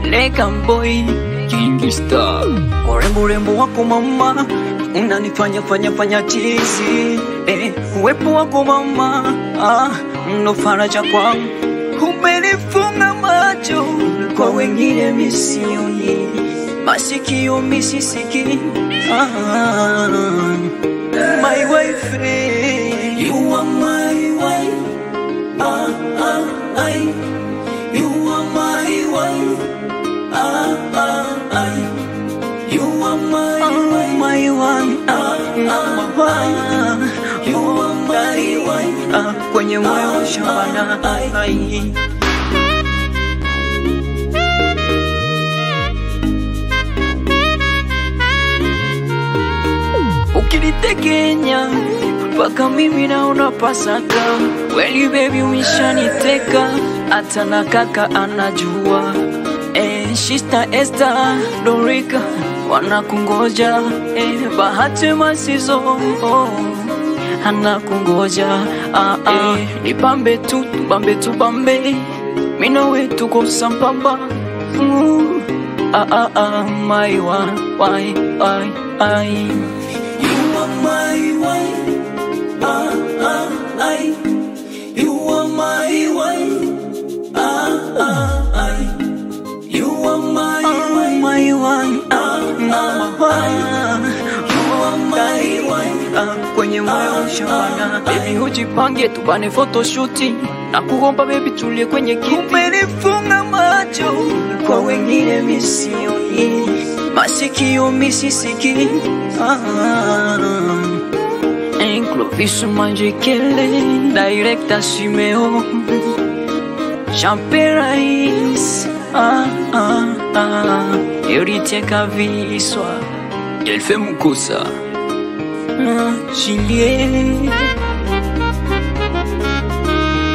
Leka boy King Star. Urembo rembo wako mama unanifanya chizi, uwepo wako mama ndo faraja kwangu. Umenifunga macho kwa wengine misioni, masikio misisiki. My wife, you are my wife. You are my wife. You are my one. You are my wife. Kwenye moyo shabana. Ukinitekenya mpaka mimi naona pasaka. Well baby umeshaniteka, hata na kaka anajua. Sister Esther, Dorika wanakungoja. Bahati Masizo anakungoja. Nipambe tu, bambe mina wetu kwa sambamba. My one, why. You are my wife. You are my wife. You are my one. You are my wife. Kwenye moyo shabana. Baby ujipange tubane photoshoot. Nakuomba baby tulie kwenye kiti. Umenifunga macho kwa wengine misioni, masikio misisiki. Clovis Manjekele, director Simeo, Champerais, Héritier Kaviswa, Delphin Mukosa, Julien,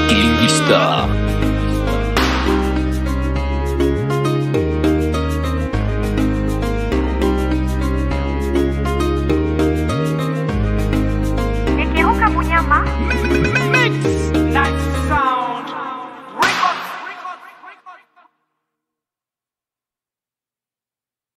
King Star.